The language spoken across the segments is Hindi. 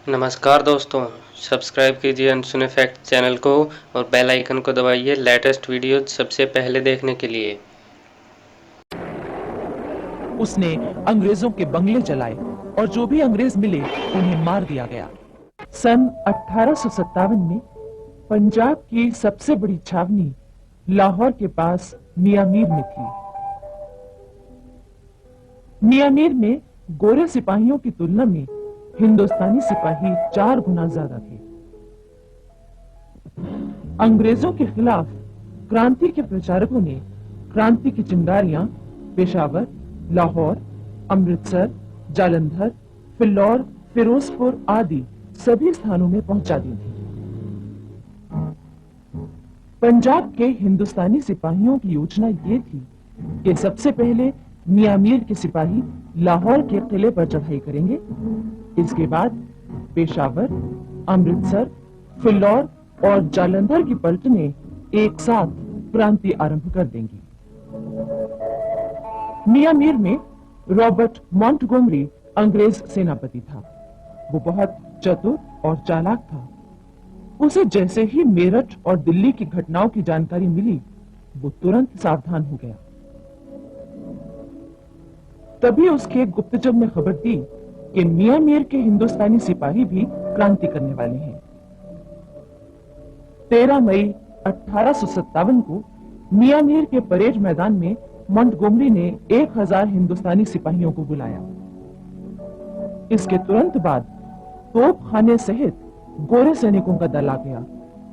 नमस्कार दोस्तों, सब्सक्राइब कीजिए अनसुने फैक्ट चैनल को और बेल आइकन को दबाइए लेटेस्ट वीडियो सबसे पहले देखने के लिए। उसने अंग्रेजों के बंगले जलाए और जो भी अंग्रेज मिले उन्हें मार दिया गया। सन 1857 में पंजाब की सबसे बड़ी छावनी लाहौर के पास मियामीर में थी। मियामीर में गोरे सिपाहियों की तुलना में हिंदुस्तानी सिपाही 4 गुना ज्यादा थे। अंग्रेजों के खिलाफ क्रांति के प्रचारकों ने क्रांति की चिंगारियां पेशावर, लाहौर, अमृतसर, जालंधर, फिल्लौर, फिरोजपुर आदि सभी स्थानों में पहुंचा दी थी। पंजाब के हिंदुस्तानी सिपाहियों की योजना ये थी कि सबसे पहले मियामीर के सिपाही लाहौर के किले पर चढ़ाई करेंगे। इसके बाद पेशावर, अमृतसर, फिल्लौर और जालंधर की पलटनें एक साथ क्रांति आरंभ कर देंगी। मियामीर में रॉबर्ट मॉन्टगोमरी अंग्रेज सेनापति था। वो बहुत चतुर और चालाक था। उसे जैसे ही मेरठ और दिल्ली की घटनाओं की जानकारी मिली, वो तुरंत सावधान हो गया। तभी उसके गुप्तचर ने खबर दी कि मियामीर के हिंदुस्तानी सिपाही भी क्रांति करने वाले हैं। 13 मई 1857 को मियामीर के परेड मैदान में मॉन्टगोमरी ने 1000 हिंदुस्तानी सिपाहियों को बुलाया। इसके तुरंत बाद तोपखाने सहित गोरे सैनिकों का दल आ गया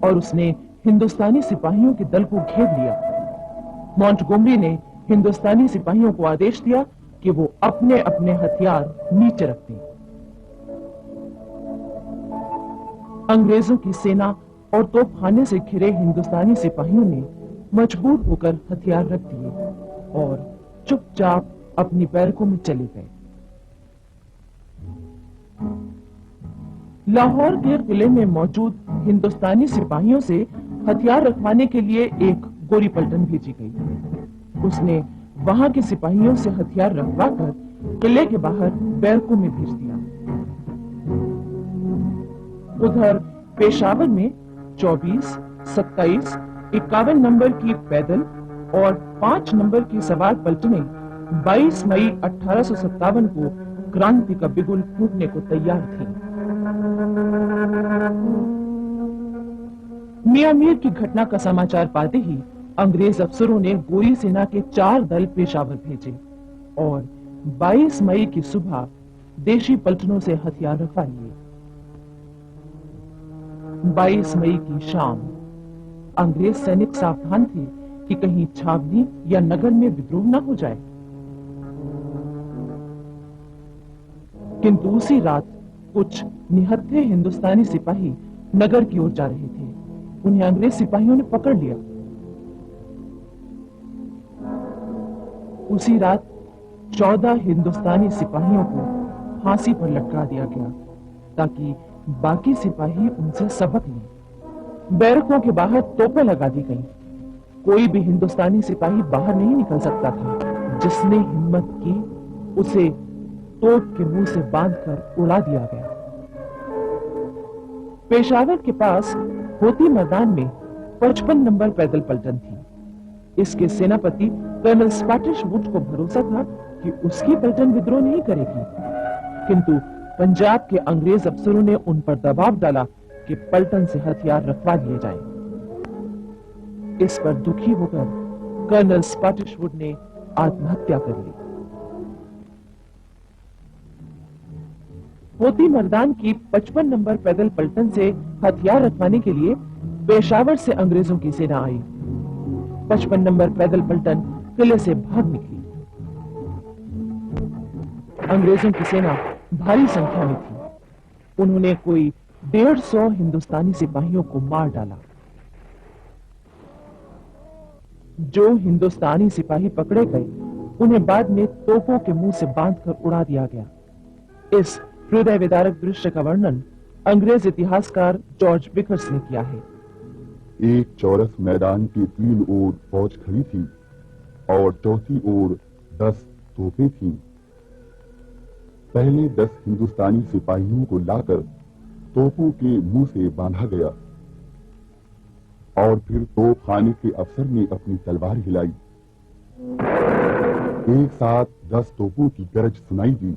और उसने हिंदुस्तानी सिपाहियों के दल को घेर लिया। मॉन्टगोमरी ने हिंदुस्तानी सिपाहियों को आदेश दिया कि वो अपने अपने हथियार नीचे रख दें। अंग्रेजों की सेना और तोपखाने से घिरे हिंदुस्तानी सिपाहियों ने मजबूर होकर हथियार रख दिए और चुपचाप अपनी बैरकों में चले गए। लाहौर के किले में मौजूद हिंदुस्तानी सिपाहियों से हथियार रखवाने के लिए एक गोरी पलटन भेजी गई। उसने वहां के सिपाहियों से हथियार रखवाकर किले के बाहर बैरकों में भेज दिया। उधर पेशावर में 24, 27, 51 नंबर की पैदल और 5 नंबर की सवार पलटनें 22 मई 1857 को क्रांति का बिगुल फूंकने को तैयार थी। मियामीर की घटना का समाचार पाते ही अंग्रेज अफसरों ने गोरी सेना के 4 दल पेशावर भेजे और 22 मई की सुबह देशी पलटनों से हथियार रखवा लिए। 22 मई की शाम अंग्रेज सैनिक सावधान थे कि कहीं छावनी या नगर में विद्रोह न हो जाए, किंतु उसी रात कुछ निहत्थे हिंदुस्तानी सिपाही नगर की ओर जा रहे थे। उन्हें अंग्रेज सिपाहियों ने पकड़ लिया। उसी रात 14 हिंदुस्तानी सिपाहियों को फांसी पर लटका दिया गया ताकि बाकी सिपाही उनसे सबक लें। बैरकों के बाहर तोपें लगा दी गईं। कोई भी हिंदुस्तानी सिपाही बाहर नहीं निकल सकता था। जिसने हिम्मत की उसे तोप के मुंह से बांधकर उड़ा दिया गया। पेशावर के पास होती मैदान में 55 नंबर पैदल पलटन थी। इसके सेनापति कर्नल स्पैटिश वुड को भरोसा था कि उसकी पलटन विद्रोह नहीं करेगी, किंतु पंजाब के अंग्रेज अफसरों ने उन पर दबाव डाला कि पलटन से हथियार रखवा लिए जाएं। इस पर दुखी होकर कर्नल स्पैटिश वुड ने आत्महत्या कर ली। होती मर्दान की 55 नंबर पैदल पलटन से हथियार रखवाने के लिए पेशावर से अंग्रेजों की सेना आई। 55 नंबर पैदल पलटन किले से भाग निकली। अंग्रेजों की सेना भारी संख्या में थी। उन्होंने कोई 150 हिंदुस्तानी सिपाहियों को मार डाला। जो हिंदुस्तानी सिपाही पकड़े गए उन्हें बाद में तोपों के मुंह से बांधकर उड़ा दिया गया। इस हृदय विदारक दृश्य का वर्णन अंग्रेज इतिहासकार जॉर्ज विकर्स ने किया है। एक चौरस मैदान की 3 ओर फौज खड़ी थी और चौथी ओर 10 तोपें थीं। पहले 10 हिंदुस्तानी सिपाहियों को लाकर तोपों के मुंह से बांधा गया और फिर तोप खाने के अफसर ने अपनी तलवार हिलाई। एक साथ 10 तोपों की गरज सुनाई दी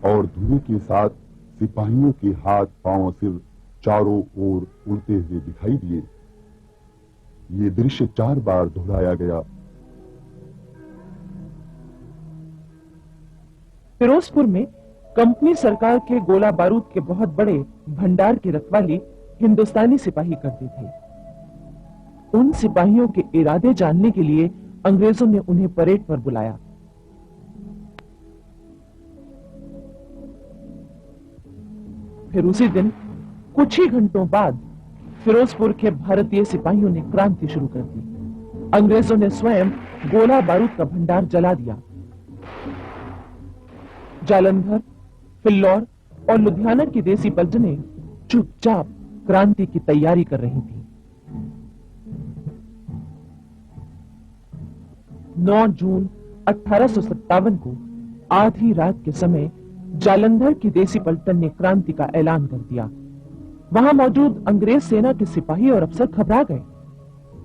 और धुएं के साथ सिपाहियों के हाथ पांव सिर चारों ओर उड़ते हुए दिखाई दिए। ये दृश्य 4 बार दोहराया गया। फिरोजपुर में कंपनी सरकार के गोला बारूद के बहुत बड़े भंडार की रखवाली हिंदुस्तानी सिपाही करते थे। उन सिपाहियों के इरादे जानने के लिए अंग्रेजों ने उन्हें परेड पर बुलाया। फिर उसी दिन कुछ ही घंटों बाद फिरोजपुर के भारतीय सिपाहियों ने क्रांति शुरू कर दी। अंग्रेजों ने स्वयं गोला बारूद का भंडार जला दिया। जालंधर, फिल्लौर और लुधियाना की देसी पलटनें चुपचाप क्रांति की तैयारी कर रही थी। 9 जून 1857 को आधी रात के समय जालंधर की देसी पलटन ने क्रांति का ऐलान कर दिया। वहां मौजूद अंग्रेज सेना के सिपाही और अफसर घबरा गए।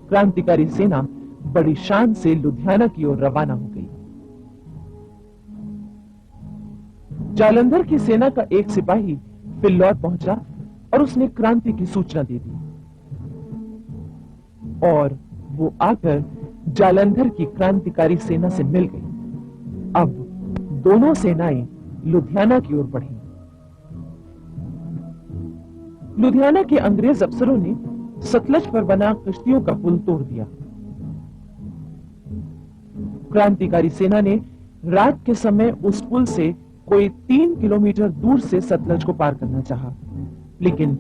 क्रांतिकारी सेना बड़ी शान से लुधियाना की ओर रवाना हो गई। जालंधर की सेना का एक सिपाही फिल्लौर पहुंचा और उसने क्रांति की सूचना दे दी और वो आकर जालंधर की क्रांतिकारी सेना से मिल गई। अब दोनों सेनाएं लुधियाना की ओर बढ़ी। लुधियाना के अंग्रेज अफसरों ने सतलज पर बना कश्तियों का पुल तोड़ दिया। क्रांतिकारी सेना ने रात के समय उस पुल से कोई 3 किलोमीटर दूर से सतलज को पार करना चाहा, लेकिन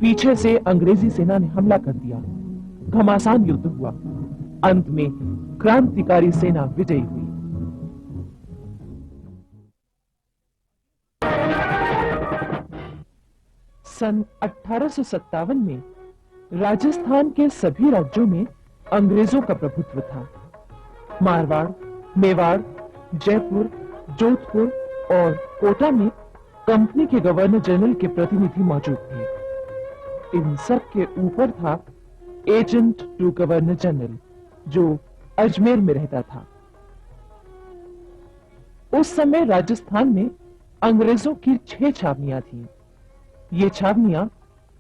पीछे से अंग्रेजी सेना ने हमला कर दिया। घमासान युद्ध हुआ। अंत में क्रांतिकारी सेना विजयी हुई। सन 1857 में राजस्थान के सभी राज्यों में अंग्रेजों का प्रभुत्व था। मारवाड़, मेवाड़, जयपुर, जोधपुर और कोटा में कंपनी के गवर्नर जनरल के प्रतिनिधि मौजूद थे। इन सब के ऊपर था एजेंट टू गवर्नर जनरल, जो अजमेर में रहता था। उस समय राजस्थान में अंग्रेजों की 6 छावनियां थीं। ये छावनियां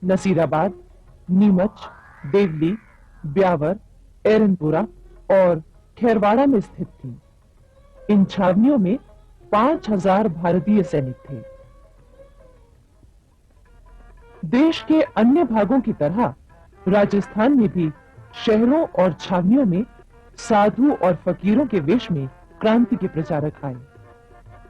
नसीराबाद, नीमच, देवली, ब्यावर, एरनपुरा और खेरवाड़ा में स्थित थीं। इन छावनियों में 5000 भारतीय सैनिक थे। देश के अन्य भागों की तरह राजस्थान में भी शहरों और छावनियों में साधु और फकीरों के वेश में क्रांति के प्रचारक आए।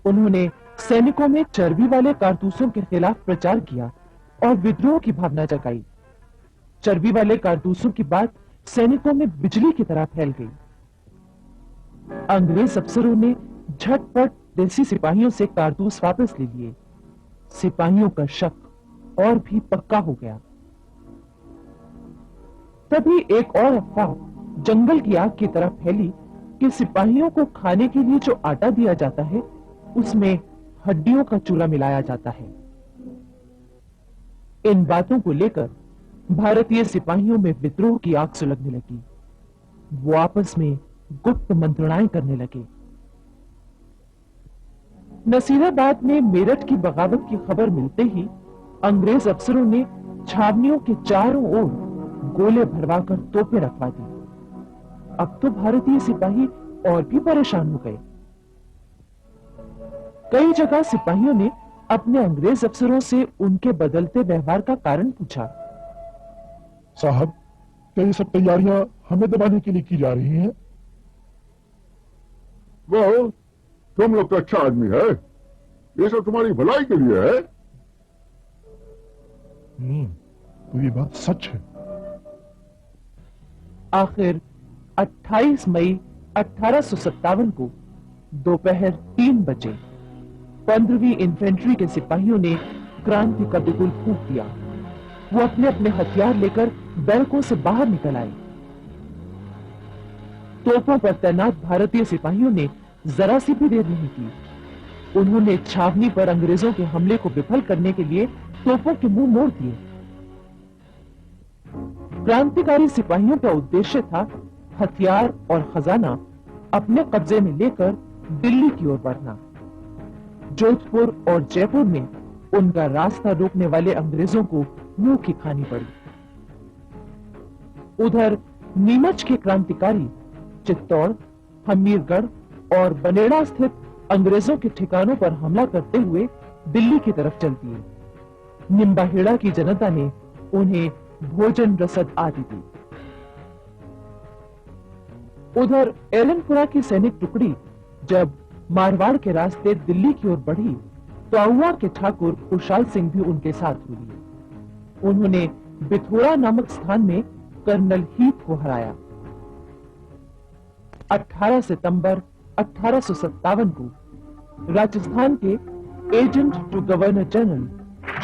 उन्होंने सैनिकों में चर्बी वाले कारतूसों के खिलाफ प्रचार किया और विद्रोह की भावना जगाई। चर्बी वाले कारतूसों की बात सैनिकों में बिजली की तरह फैल गई। अंग्रेज अफसरों ने झटपट देसी सिपाहियों से कारतूस वापस ले लिए। सिपाहियों का शक और भी पक्का हो गया। तभी एक और अफवाह जंगल की आग की तरह फैली कि सिपाहियों को खाने के लिए जो आटा दिया जाता है उसमें हड्डियों का चूरा मिलाया जाता है। इन बातों को लेकर भारतीय सिपाहियों में विद्रोह की आग सुलगने लगी। वो आपस में गुप्त मंत्रणाएं करने लगे। नसीराबाद में मेरठ की बगावत की खबर मिलते ही अंग्रेज अफसरों ने छावनियों के चारों ओर गोले भरवाकर तोपें रखवा दी। अब तो भारतीय सिपाही और भी परेशान हो गए। कई जगह सिपाहियों ने अपने अंग्रेज अफसरों से उनके बदलते व्यवहार का कारण पूछा। साहब, क्या ये सब तैयारियां हमें दबाने के लिए की जा रही हैं? वो तुम लोग तो अच्छा आदमी है, ये सब तुम्हारी भलाई के लिए है। तो ये बात सच है। आखिर 28 मई 1857 को दोपहर 3 बजे 15वीं इन्फेंट्री के सिपाहियों ने क्रांति का बिगुल फूंक दिया। वो अपने अपने हथियार लेकर बैरकों से बाहर निकल आए। तोपों पर तैनात भारतीय सिपाहियों ने जरा सी भी देर नहीं की। उन्होंने छावनी पर अंग्रेजों के हमले को विफल करने के लिए तोपों के मुंह मोड़ दिए। क्रांतिकारी सिपाहियों का उद्देश्य था हथियार और खजाना अपने कब्जे में लेकर दिल्ली की ओर बढ़ना। जोधपुर और जयपुर में उनका रास्ता रोकने वाले अंग्रेजों को मुंह की खानी पड़ी। उधर नीमच के क्रांतिकारी चित्तौड़, हमीरगढ़ और बनेड़ा स्थित अंग्रेजों के ठिकानों पर हमला करते हुए दिल्ली की तरफ चल दिए। निम्बाहेड़ा की जनता ने उन्हें भोजन रसद आदि दी। उधर एलनपुरा की सैनिक टुकड़ी जब मारवाड़ के रास्ते दिल्ली की ओर बढ़ी तो आउवा के ठाकुर खुशहाल सिंह भी उनके साथ हुए। उन्होंने बिथोरा नामक स्थान में कर्नल हीथ को हराया। 18 सितंबर 1857 को राजस्थान के agent to governor general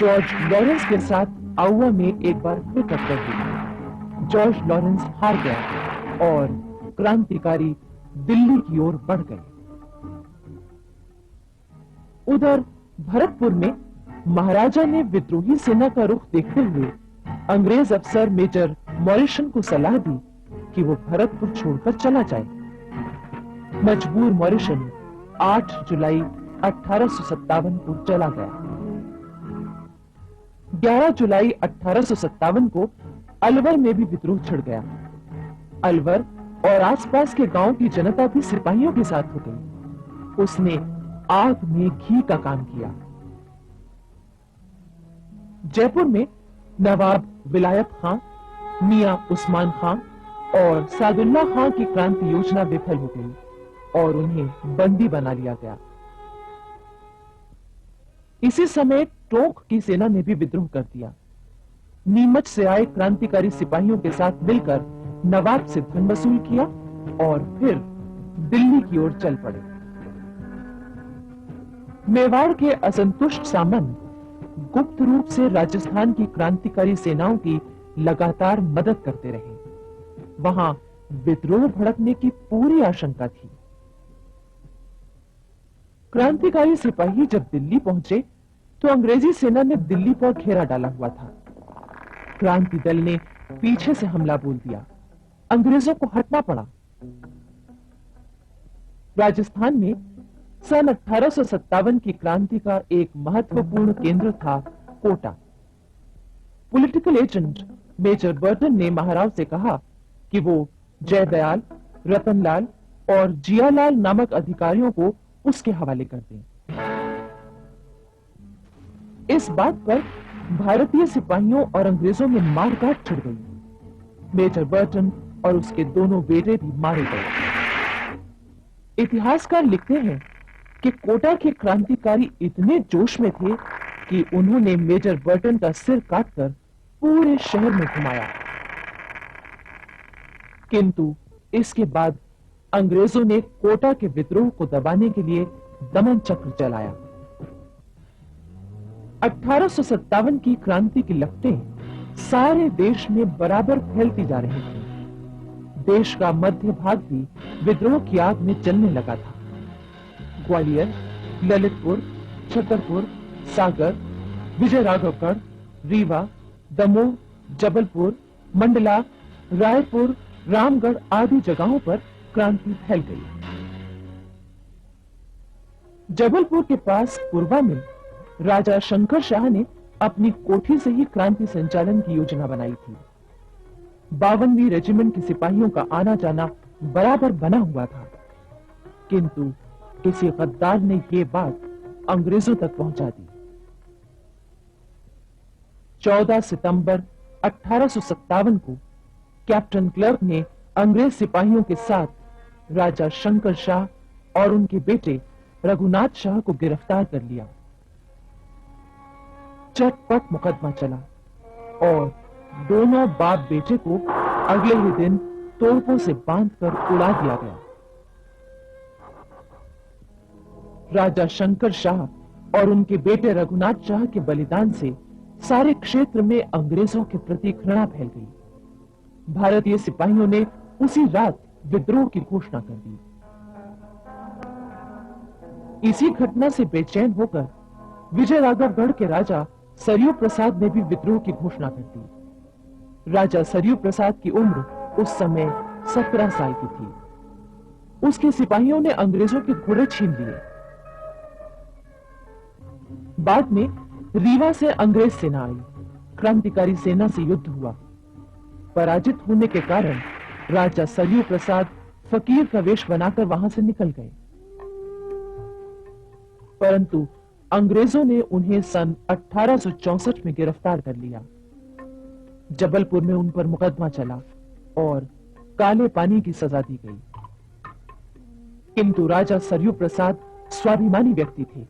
George Lawrence के साथ आउवा में एक बार फिर टक्कर हुई। जॉर्ज लॉरेंस हार गया और क्रांतिकारी दिल्ली की ओर बढ़ गए। उधर भरतपुर में महाराजा ने विद्रोही सेना का रुख देखते हुए अंग्रेज अफसर मेजर मॉरिसन को सलाह दी कि वो भरतपुर छोड़कर चला जाए। मजबूर मॉरिसन 8 जुलाई 1857 को चला गया। 11 जुलाई 1857 को अलवर में भी विद्रोह छिड़ गया। अलवर और आसपास के गांव की जनता भी सिपाहियों के साथ हो गई। उसने आग में घी का काम किया। जयपुर में नवाब विलायत खां, मियां उस्मान खां और सादुल्ला खां की क्रांति योजना विफल हो गई और उन्हें बंदी बना लिया गया। इसी समय टोंक की सेना ने भी विद्रोह कर दिया। नीमच से आए क्रांतिकारी सिपाहियों के साथ मिलकर नवाब से धन वसूल किया और फिर दिल्ली की ओर चल पड़े। मेवाड़ के असंतुष्ट सामंत गुप्त रूप से राजस्थान की क्रांतिकारी सेनाओं की लगातार मदद करते रहे। वहां विद्रोह भड़कने की पूरी आशंका थी। क्रांतिकारी सिपाही जब दिल्ली पहुंचे तो अंग्रेजी सेना ने दिल्ली पर घेरा डाला हुआ था। क्रांति दल ने पीछे से हमला बोल दिया। अंग्रेजों को हटना पड़ा। राजस्थान में सन 1857 की क्रांति का एक महत्वपूर्ण केंद्र था Kota. Political agent major Burton ने महाराव से कहा कि वो जयदयाल, रतनलाल और जियालाल नामक अधिकारियों को उसके हवाले कर दें। इस बात पर भारतीय सिपाहियों और अंग्रेजों में मारकाट छिड़ गई। मेजर बर्टन और उसके दोनों बेटे भी मारे गए। इतिहासकार लिखते हैं कि कोटा के क्रांतिकारी इतने जोश में थे कि उन्होंने मेजर बर्टन का सिर काटकर पूरे शहर में घुमाया। किंतु इसके बाद अंग्रेजों ने कोटा के विद्रोह को दबाने के लिए दमन चक्र चलाया। 1857 की क्रांति की लपटें सारे देश में बराबर फैलती जा रही थी। देश का मध्य भाग भी विद्रोह की आग में जलने लगा था। ग्वालियर, ललितपुर, छतरपुर, सागर, विजयराघवगढ़, रीवा, दमोह, जबलपुर, मंडला, रायपुर, रामगढ़ आदि जगहों पर क्रांति फैल गई। जबलपुर के पास पूर्वा में राजा शंकर शाह ने अपनी कोठी से ही क्रांति संचालन की योजना बनाई थी। 52वीं रेजिमेंट के सिपाहियों का आना जाना बराबर बना हुआ था, किंतु किसी गद्दार ने ये बात अंग्रेजों तक पहुंचा दी। 14 सितंबर 1857 को कैप्टन क्लर्क ने अंग्रेज सिपाहियों के साथ राजा शंकर शाह और उनके बेटे रघुनाथ शाह को गिरफ्तार कर लिया। चटपट मुकदमा चला और दोनों बाप बेटे को अगले ही दिन तोपों से बांधकर उड़ा दिया गया। राजा शंकर शाह और उनके बेटे रघुनाथ शाह के बलिदान से सारे क्षेत्र में अंग्रेजों के प्रति घृणा फैल गई। भारतीय सिपाहियों ने उसी रात विद्रोह की घोषणा कर दी। इसी घटना से बेचैन होकर विजयराघवगढ़ के राजा सरयू प्रसाद ने भी विद्रोह की घोषणा कर दी। राजा सरयू प्रसाद की उम्र उस समय 17 साल की थी। उसके सिपाहियों ने अंग्रेजों के घोड़े छीन लिए। बाद में रीवा से अंग्रेज सेना आई। क्रांतिकारी सेना से युद्ध हुआ। पराजित होने के कारण राजा सरयू प्रसाद फकीर का वेश बनाकर वहां से निकल गए, परंतु अंग्रेजों ने उन्हें सन 1864 में गिरफ्तार कर लिया। जबलपुर में उन पर मुकदमा चला और काले पानी की सजा दी गई। किंतु राजा सरयू प्रसाद स्वाभिमानी व्यक्ति थे।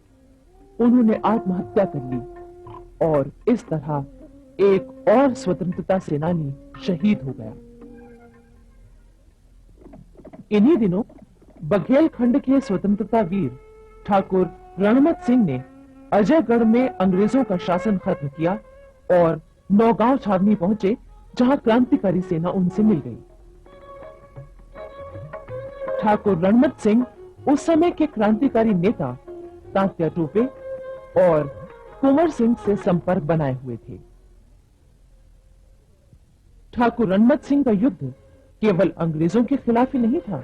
उन्होंने आत्महत्या कर ली और इस तरह एक और स्वतंत्रता सेनानी शहीद हो गया। इन्हीं दिनों बघेलखंड के स्वतंत्रता वीर ठाकुर रणमत सिंह ने अजयगढ़ में अंग्रेजों का शासन खत्म किया और नौगांव छावनी पहुंचे, जहां क्रांतिकारी सेना उनसे मिल गई। ठाकुर रणमत सिंह उस समय के क्रांतिकारी नेता तात्या टोपे और कुंवर सिंह से संपर्क बनाए हुए थे। ठाकुर रणमत सिंह का युद्ध केवल अंग्रेजों के खिलाफ ही नहीं था,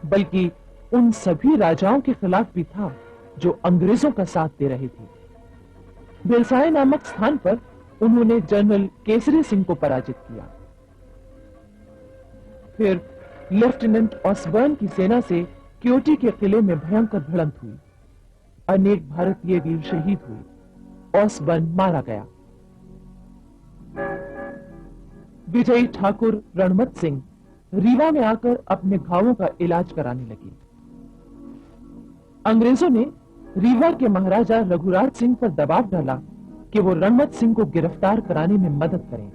बल्कि उन सभी राजाओं के खिलाफ भी था जो अंग्रेजों का साथ दे रहे थे। बेलसाए नामक स्थान पर उन्होंने जनरल केसरी सिंह को पराजित किया। फिर लेफ्टिनेंट ऑसबर्न की सेना से क्योटी के किले में भयंकर भिड़ंत हुई। अनेक भारतीय वीर शहीद हुए। ऑसबर्न मारा गया। विजयी ठाकुर रणमत सिंह रीवा में आकर अपने घावों का इलाज कराने लगे। अंग्रेजों ने रीवा के महाराजा रघुराज सिंह पर दबाव डाला कि वो रणमत सिंह को गिरफ्तार कराने में मदद करें।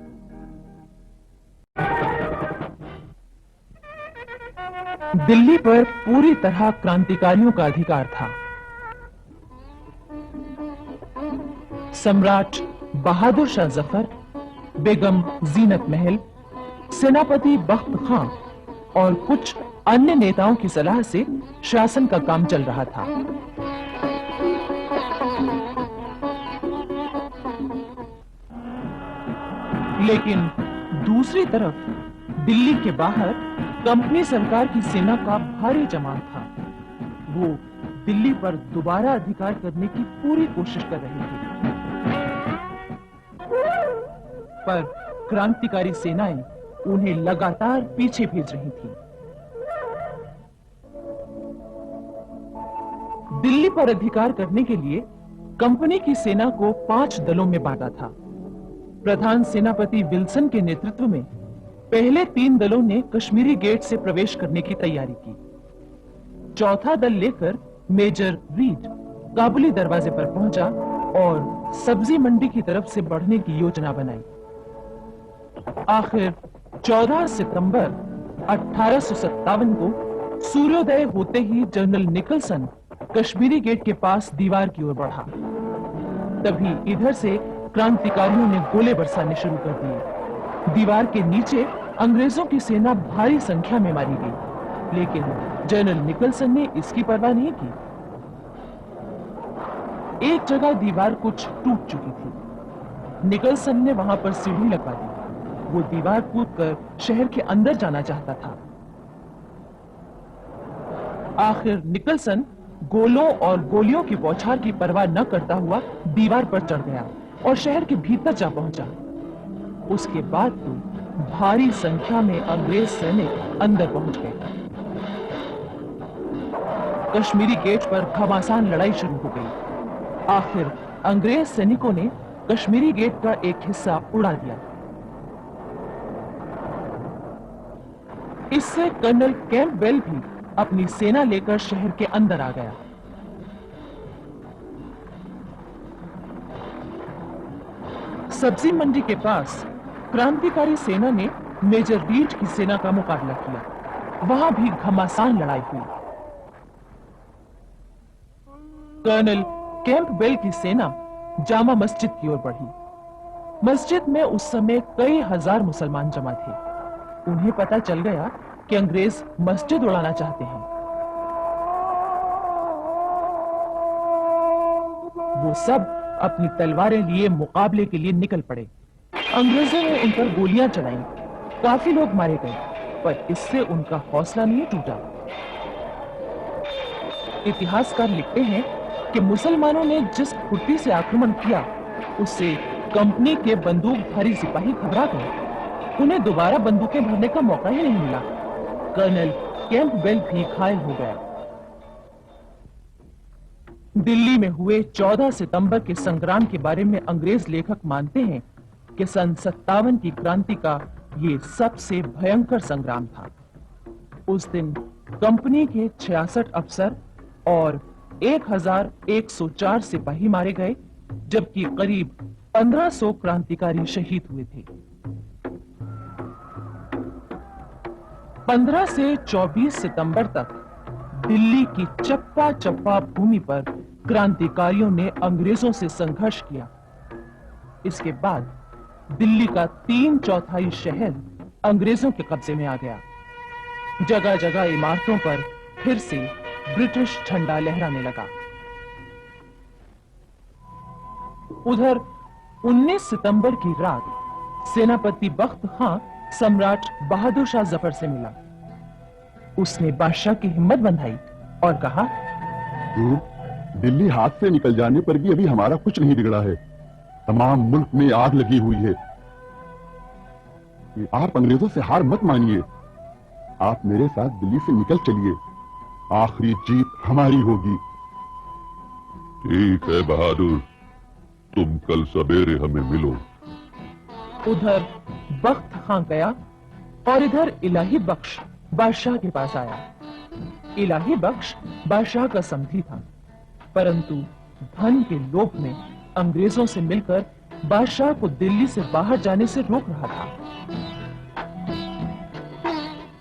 दिल्ली पर पूरी तरह क्रांतिकारियों का अधिकार था। सम्राट बहादुर शाह जफर, बेगम जीनत महल, सेनापति बख्त खां और कुछ अन्य नेताओं की सलाह से शासन का काम चल रहा था। लेकिन दूसरी तरफ दिल्ली के बाहर कंपनी सरकार की सेना का भारी जमाव था। वो दिल्ली पर दोबारा अधिकार करने की पूरी कोशिश कर रहे थे, पर क्रांतिकारी सेनाएं उन्हें लगातार पीछे भेज रही थी। दिल्ली पर अधिकार करने के लिए कंपनी की सेना को 5 दलों में बांटा था। प्रधान सेनापति विल्सन के नेतृत्व में पहले 3 दलों ने कश्मीरी गेट से प्रवेश करने की तैयारी की। चौथा दल लेकर मेजर रीड काबुली दरवाजे पर पहुंचा और सब्जी मंडी की तरफ से बढ़ने की योजना बनाई। आखिर 14 सितंबर 1857 को सूर्योदय होते ही जनरल निकलसन कश्मीरी गेट के पास दीवार की ओर बढ़ा। तभी इधर से क्रांतिकारियों ने गोले बरसाने शुरू कर दिए। दीवार के नीचे अंग्रेजों की सेना भारी संख्या में मारी गई, लेकिन जनरल निकलसन ने इसकी परवाह नहीं की। एक जगह दीवार कुछ टूट चुकी थी। निकलसन ने वहां पर सीढ़ी लगवा दी। वो दीवार कूदकर शहर के अंदर जाना चाहता था। आखिर निकलसन गोलों और गोलियों की बौछार की परवाह न करता हुआ दीवार पर चढ़ गया और शहर के भीतर जा पहुंचा। उसके बाद तो भारी संख्या में अंग्रेज सैनिक अंदर पहुंच गए। कश्मीरी गेट पर घमासान लड़ाई शुरू हो गई। आखिर अंग्रेज सैनिकों ने कश्मीरी गेट का एक हिस्सा उड़ा दिया। इससे कर्नल कैंपबेल भी अपनी सेना लेकर शहर के अंदर आ गया। सब्जी मंडी के पास क्रांतिकारी सेना ने मेजर रीड की सेना का मुकाबला किया। वहां भी घमासान लड़ाई हुई। कर्नल कैंपबेल की सेना जामा मस्जिद की ओर बढ़ी। मस्जिद में उस समय कई हजार मुसलमान जमा थे। उन्हें पता चल गया कि अंग्रेज मस्जिद उड़ाना चाहते हैं। वो सब अपनी तलवारें लिए मुकाबले के लिए निकल पड़े। अंग्रेजों ने उन पर गोलियां चलाई, काफी लोग मारे गए, पर इससे उनका हौसला नहीं टूटा। इतिहासकार लिखते हैं कि मुसलमानों ने जिस फुर्ती से आक्रमण किया, उससे कंपनी के बंदूकधारी सिपाही घबरा गए। उन्हें दोबारा बंदूकें भरने का मौका ही नहीं मिला। कर्नल कैंपबेल भी घायल हो गया। दिल्ली में हुए 14 सितंबर के संग्राम के बारे में अंग्रेज लेखक मानते हैं कि सन 57 की क्रांति का ये सबसे भयंकर संग्राम था। उस दिन कंपनी के 66 अफसर और 1104 सिपाही मारे गए, जबकि करीब 1500 क्रांतिकारी शहीद हुए थे। 15 से 24 सितंबर तक दिल्ली की चप्पा चप्पा भूमि पर क्रांतिकारियों ने अंग्रेजों से संघर्ष किया। इसके बाद दिल्ली का 3/4 शहर अंग्रेजों के कब्जे में आ गया। जगह जगह इमारतों पर फिर से ब्रिटिश झंडा लहराने लगा। उधर 19 सितंबर की रात सेनापति बख्त खां सम्राट बहादुर शाह जफर से मिला। उसने बादशाह की हिम्मत बंधाई और कहा, दिल्ली हाथ से निकल जाने पर भी अभी हमारा कुछ नहीं बिगड़ा है। तमाम मुल्क में आग लगी हुई है। आप अंग्रेजों से हार मत मानिए। आप मेरे साथ दिल्ली से निकल चलिए। आखिरी जीत हमारी होगी। ठीक है बहादुर, तुम कल सवेरे हमें मिलो। उधर बख्त खां गया और इधर इलाही बख्श बादशाह के पास आया। इलाही बख्श बादशाह का समधी था, परंतु धन के लोभ में अंग्रेजों से मिलकर बादशाह को दिल्ली से बाहर जाने से रोक रहा था।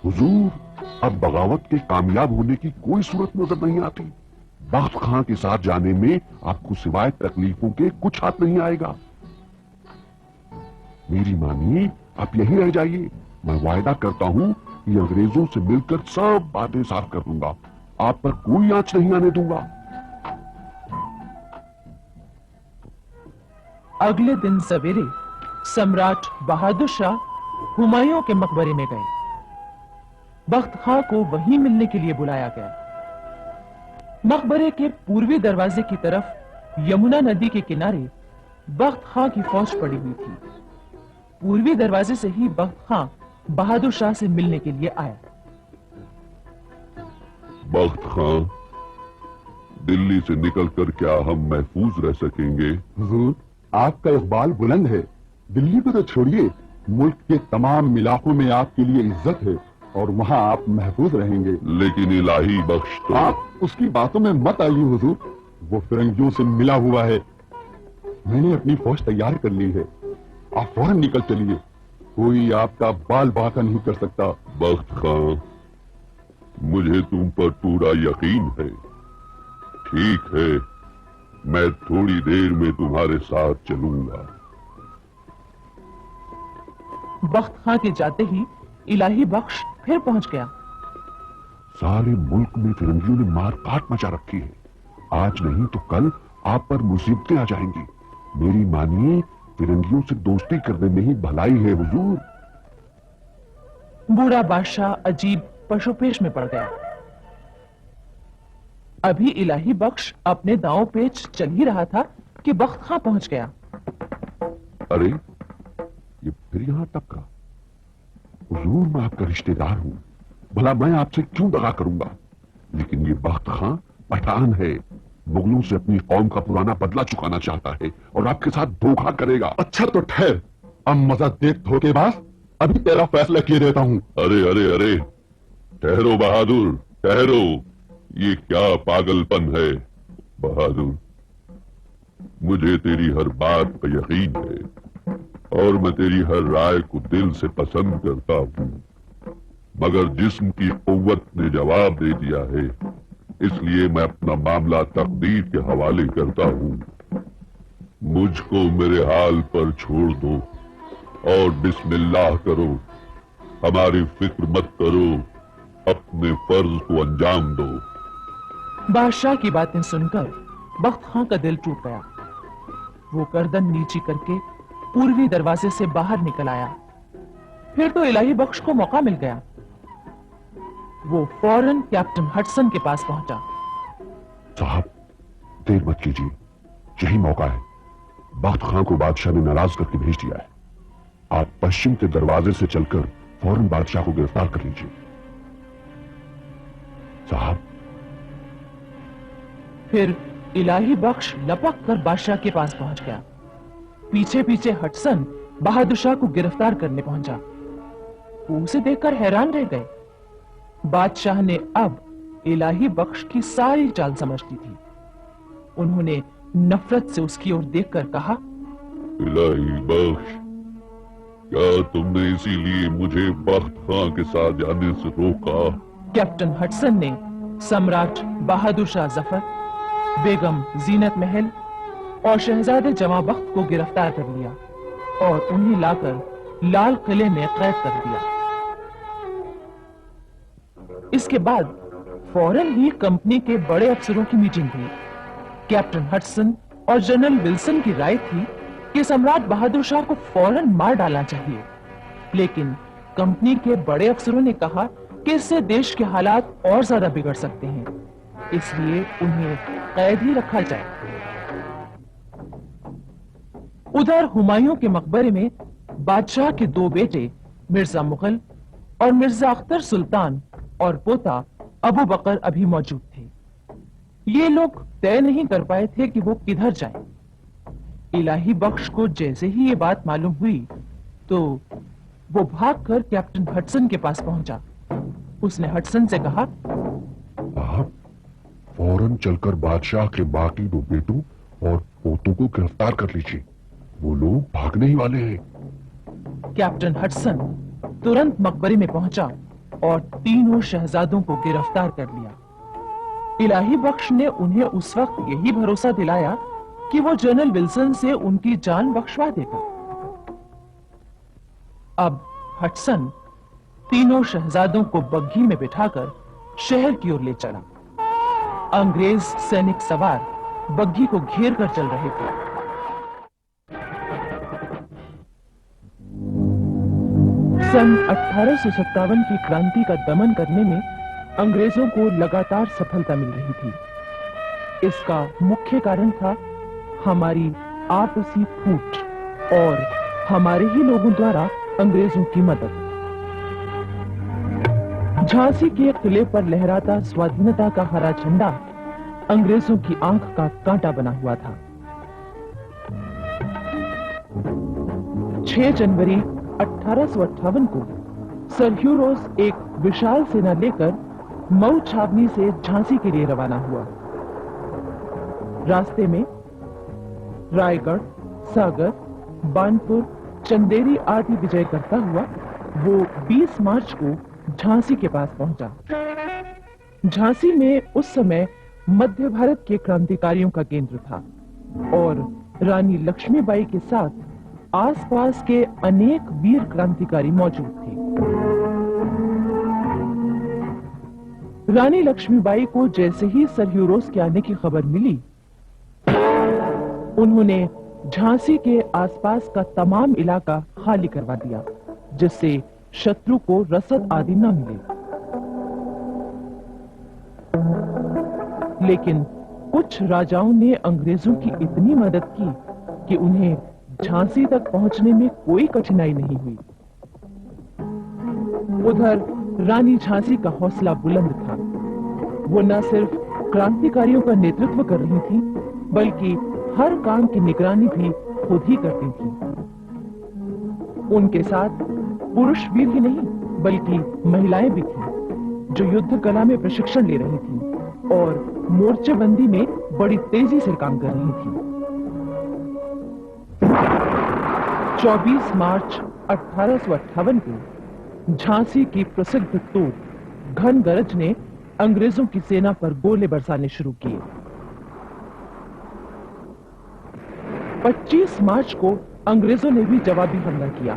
हुजूर, अब बगावत के कामयाब होने की कोई सूरत नजर नहीं आती। बख्त खां के साथ जाने में आपको सिवाय तकलीफों के कुछ हाथ नहीं आएगा। मेरी मानिए, आप यहीं रह जाइए। मैं वायदा करता हूं कि अंग्रेजों से मिलकर सब बातें साफ कर दूंगा। आप पर कोई आंच नहीं आने दूंगा। अगले दिन सवेरे सम्राट बहादुर शाह हुमायूं के मकबरे में गए। बख्त खां को वहीं मिलने के लिए बुलाया गया। मकबरे के पूर्वी दरवाजे की तरफ यमुना नदी के किनारे बख्त खां की फौज पड़ी हुई थी। पूर्वी दरवाजे से ही बख्त खां बहादुर शाह से मिलने के लिए आया। बख्त खां, दिल्ली से निकलकर क्या हम महफूज रह सकेंगे? हुजूर, आपका इकबाल बुलंद है। दिल्ली को तो छोड़िए, मुल्क के तमाम इलाकों में आपके लिए इज्जत है और वहाँ आप महफूज रहेंगे। लेकिन इलाही बख्श तो... आप उसकी बातों में मत आइए हुजूर। वो फिरंगियों से मिला हुआ है। मैंने अपनी फौज तैयार कर ली है। आप फौरन निकल चलिए। कोई आपका बाल बांका नहीं कर सकता। बख्त खां, मुझे तुम पर पूरा यकीन है। ठीक है, मैं थोड़ी देर में तुम्हारे साथ चलूंगा। बख्त खां के जाते ही इलाही बख्श फिर पहुंच गया। सारे मुल्क में फिरंगियों ने मार काट मचा रखी है। आज नहीं तो कल आप पर मुसीबतें आ जाएंगी। मेरी मानिए, फिरंगियों से दोस्ती करने में ही भलाई है हुजूर। बूढ़ा बादशाह अजीब पशुपेश में पड़ गया। अभी इलाही बख्श अपने दांव पेच चल ही रहा था कि बख्त खां पहुंच गया। अरे, ये फिर यहां टपका। हुजूर, मैं आपका रिश्तेदार हूं। भला मैं आपसे क्यों दगा करूंगा? लेकिन ये बख्त खां पठान है। मुगलों से अपनी कौम का पुराना बदला चुकाना चाहता है और आपके साथ धोखा करेगा। अच्छा तो ठहर, अब मजा देख धोखेबाज। अभी तेरा फैसला किए देता हूँ। अरे अरे अरे, ठहरो बहादुर, ठहरो। ये क्या पागलपन है बहादुर? मुझे तेरी हर बात पर यकीन है और मैं तेरी हर राय को दिल से पसंद करता हूँ, मगर जिस्म की कुव्वत ने जवाब दे दिया है, इसलिए मैं अपना मामला तकदीर के हवाले करता हूँ। मुझको मेरे हाल पर छोड़ दो और बिस्मिल्लाह करो। हमारी फिक्र मत करो, अपने फर्ज को अंजाम दो। बादशाह की बातें सुनकर बख्त खां का दिल टूट गया। वो गर्दन नीची करके पूर्वी दरवाजे से बाहर निकल आया। फिर तो इलाही बख्श को मौका मिल गया। वो फौरन कैप्टन हडसन के पास पहुंचा। साहब, देर मत कीजिए, यही मौका है। बख्त खां को बादशाह ने नाराज करके भेज दिया है। आप पश्चिम के दरवाजे से चलकर फौरन बादशाह को गिरफ्तार कर लीजिए। साहब। फिर इलाही बख्श लपक कर बादशाह के पास पहुंच गया। पीछे पीछे हडसन बहादुर शाह को गिरफ्तार करने पहुंचा। वो उसे देखकर हैरान रह गए। बादशाह ने अब इलाही बख्श की सारी चाल समझ ली थी। उन्होंने नफरत से उसकी ओर देखकर कहा, इलाही बख्श, क्या तुमने इसीलिए मुझे बख्त खां के साथ जाने से रोका? कैप्टन हडसन ने सम्राट बहादुर शाह जफर, बेगम जीनत महल और शहजादे जमा बख्त को गिरफ्तार कर लिया और उन्हें लाकर लाल किले में कैद कर दिया। इसके बाद फौरन ही कंपनी के बड़े अफसरों की मीटिंग हुई। कैप्टन हडसन और जनरल विल्सन की राय थी कि सम्राट बहादुर शाह को फौरन मार डालना चाहिए, लेकिन कंपनी के बड़े अफसरों ने कहा कि इससे देश के हालात और ज्यादा बिगड़ सकते हैं, इसलिए उन्हें कैद ही रखा जाए। उधर हुमायूं के मकबरे में बादशाह के दो बेटे मिर्जा मुगल और मिर्जा अख्तर सुल्तान और पोता अबू बकर अभी मौजूद थे। ये लोग तय नहीं कर पाए थे कि वो किधर जाएं। इलाही बख्श को जैसे ही ये बात मालूम हुई तो वो भागकर कैप्टन हडसन के पास पहुंचा। उसने हडसन से कहा, आप फौरन चलकर बादशाह के बाकी दो बेटों और पोतों को गिरफ्तार कर लीजिए। वो लोग भागने ही वाले हैं। कैप्टन हडसन तुरंत मकबरे में पहुंचा और तीनों शहजादों को गिरफ्तार कर लिया। इलाही बख्श ने उन्हें उस वक्त यही भरोसा दिलाया कि वो जनरल विल्सन से उनकी जान बख्शवा देगा। अब हडसन तीनों शहजादों को बग्घी में बिठाकर शहर की ओर ले चला। अंग्रेज सैनिक सवार बग्घी को घेर कर चल रहे थे। सन 1857 की क्रांति का दमन करने में अंग्रेजों को लगातार सफलता मिल रही थी। इसका मुख्य कारण था हमारी आपसी फूट और हमारे ही लोगों द्वारा अंग्रेजों की मदद। झांसी के किले पर लहराता स्वाधीनता का हरा झंडा अंग्रेजों की आंख का कांटा बना हुआ था। 6 जनवरी 1858 को सर ह्यू रोज एक विशाल सेना लेकर मऊ छावनी से झांसी के लिए रवाना हुआ। रास्ते में रायगढ़, सागर, बानपुर, चंदेरी आदि विजय करता हुआ वो 20 मार्च को झांसी के पास पहुंचा। झांसी में उस समय मध्य भारत के क्रांतिकारियों का केंद्र था और रानी लक्ष्मीबाई के साथ आसपास के अनेक वीर क्रांतिकारी मौजूद थे। रानी लक्ष्मीबाई को जैसे ही सर ह्यू रोज के आने की खबर मिली, उन्होंने झांसी के आसपास का तमाम इलाका खाली करवा दिया, जिससे शत्रु को रसद आदि न मिले। लेकिन कुछ राजाओं ने अंग्रेजों की इतनी मदद की कि उन्हें झांसी तक पहुंचने में कोई कठिनाई नहीं हुई। उधर रानी झांसी का हौसला बुलंद था। वो न सिर्फ क्रांतिकारियों का नेतृत्व कर रही थी, बल्कि हर काम की निगरानी भी खुद ही करती थी। उनके साथ पुरुष वीर ही नहीं, बल्कि महिलाएं भी थीं, जो युद्ध कला में प्रशिक्षण ले रही थीं और मोर्चेबंदी में बड़ी तेजी से काम कर रही थीं। 24 मार्च 1858 को झांसी की प्रसिद्ध तोप घनगरज ने अंग्रेजों की सेना पर गोले बरसाने शुरू किए। 25 मार्च को अंग्रेजों ने भी जवाबी हमला किया।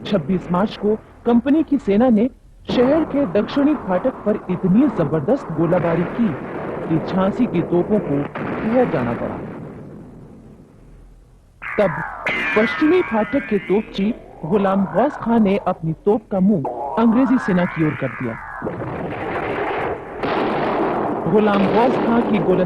26 मार्च को कंपनी की सेना ने शहर के दक्षिणी फाटक पर इतनी जबरदस्त गोलाबारी की कि झांसी की तोपों को ठहर जाना पड़ा। तब पश्चिमी फाटक के तोपची गुलाम गौस खां ने अपनी तोप का मुंह अंग्रेजी सेना की ओर कर दिया। गुलाम गौस खां की गोली